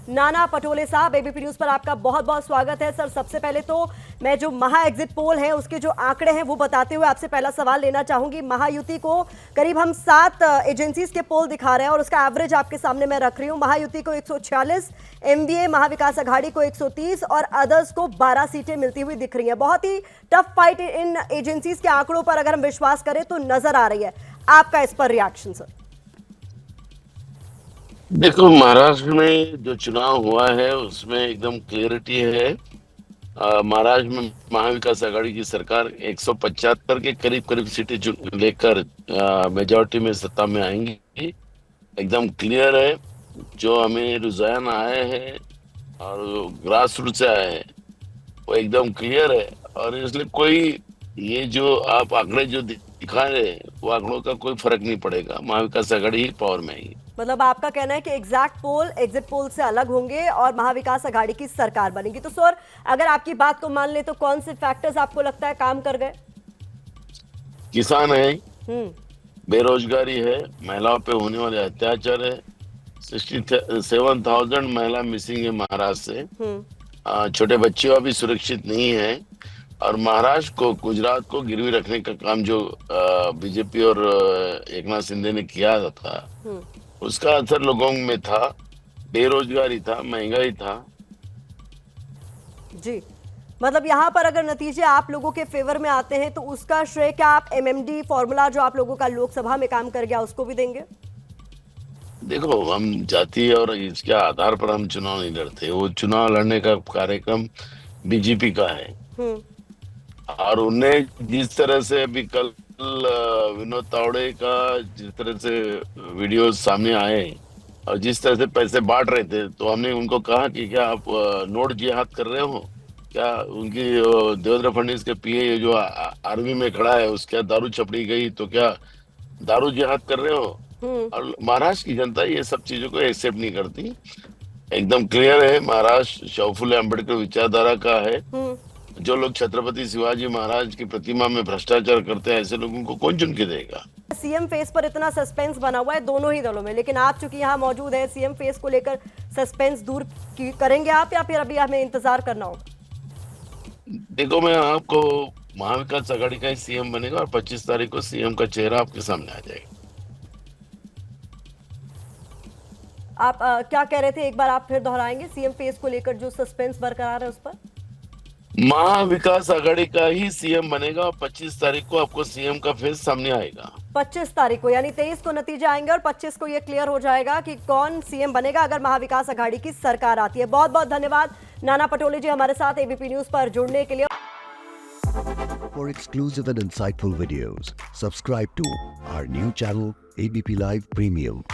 नाना पटोले साहब, ABP news पर आपका बहुत बहुत स्वागत है। सर, सबसे पहले तो मैं जो महा एग्जिट पोल है उसके जो आंकड़े हैं वो बताते हुए आपसे पहला सवाल लेना चाहूंगी। महायुति को करीब हम 7 एजेंसीज के पोल दिखा रहे हैं और उसका एवरेज आपके सामने मैं रख रही हूँ। महायुति को 146, एमवीए महाविकास अघाड़ी को 130 और अदर्स को 12 सीटें मिलती हुई दिख रही हैं। बहुत ही टफ फाइट इन एजेंसीज के आंकड़ों पर अगर हम विश्वास करें तो नजर आ रही है। आपका इस पर रिएक्शन सर? देखो, महाराष्ट्र में जो चुनाव हुआ है उसमें एकदम क्लियरिटी है। महाराष्ट्र में महाविकास आघाड़ी की सरकार 175 के करीब करीब सीटें लेकर मेजॉरिटी में सत्ता में आएंगी। एकदम क्लियर है। जो हमें रुझान आए हैं और ग्रास रूट से आए हैं वो एकदम क्लियर है। और इसलिए कोई ये जो आप आंकड़े जो दिखा रहे हैं वो आंकड़ों का कोई फर्क नहीं पड़ेगा। महाविकास आघाड़ी ही पावर में आएगी। मतलब आपका कहना है कि एग्जैक्ट पोल एग्जिट पोल से अलग होंगे और महाविकास अघाड़ी की सरकार बनेगी। तो सर, अगर आपकी बात को मान ले तो कौन से फैक्टर्स आपको लगता है काम कर गए? किसान है, हम्म। बेरोजगारी है, महिलाओं पे होने वाले अत्याचार है, 67,000 महिला मिसिंग है महाराष्ट्र से। हम्म। छोटे बच्चे अभी सुरक्षित नहीं है। और महाराष्ट्र को, गुजरात को गिरवी रखने का काम जो बीजेपी और एक नाथ शिंदे ने किया था हम्म। उसका असर लोगों में था। बेरोजगारी था, महंगाई था। जी, मतलब यहाँ पर अगर नतीजे आप लोगों के फेवर में आते हैं तो उसका श्रेय क्या आप एमएमडी फॉर्मूला जो आप लोगों का लोकसभा में काम कर गया उसको भी देंगे? देखो, हम जाति और इसके आधार पर हम चुनाव नहीं लड़ते। वो चुनाव लड़ने का कार्यक्रम बीजेपी का है। हम्म। और उन्हें जिस तरह से अभी कल विनोद तावड़े का जिस तरह से वीडियो सामने आए और जिस तरह से पैसे बांट रहे थे, तो हमने उनको कहा कि क्या आप नोट जिहाद कर रहे हो क्या? उनकी देवेंद्र फडणवीस के पीए जो आर्मी में खड़ा है उसके दारू छपड़ी गई, तो क्या दारू जिहाद कर रहे हो? हम्म। और महाराष्ट्र की जनता ये सब चीजों को एक्सेप्ट नहीं करती। एकदम क्लियर है, महाराष्ट्र शाहफुले अम्बेडकर विचारधारा का है। हम्म। जो लोग छत्रपति शिवाजी महाराज की प्रतिमा में भ्रष्टाचार करते हैं, ऐसे लोगों को कौन चुन के देगा? सीएम फेस पर इतना सस्पेंस बना हुआ है दोनों ही दलों में, लेकिन आप चूंकि यहाँ मौजूद है, सीएम फेस को लेकर सस्पेंस दूर करेंगे आप या फिर अभी हमें इंतजार करना होगा? देखो, मैं आपको महाविकास आघाड़ी का ही सीएम बनेगा और 25 तारीख को सीएम का चेहरा आपके सामने आ जाएगा। आप क्या कह रहे थे, एक बार आप फिर दोहराएंगे? सीएम फेस को लेकर जो सस्पेंस बरकरार है उस पर? महाविकास आघाड़ी का ही सीएम बनेगा और 25 तारीख को आपको सीएम का फेस सामने आएगा। 25 तारीख को, यानी 23 को नतीजे आएंगे और 25 को ये क्लियर हो जाएगा कि कौन सीएम बनेगा अगर महाविकास अघाड़ी की सरकार आती है। बहुत बहुत धन्यवाद नाना पटोले जी हमारे साथ एबीपी न्यूज पर जुड़ने के लिए। For exclusive and insightful videos, subscribe to our new channel ABP Live Premium.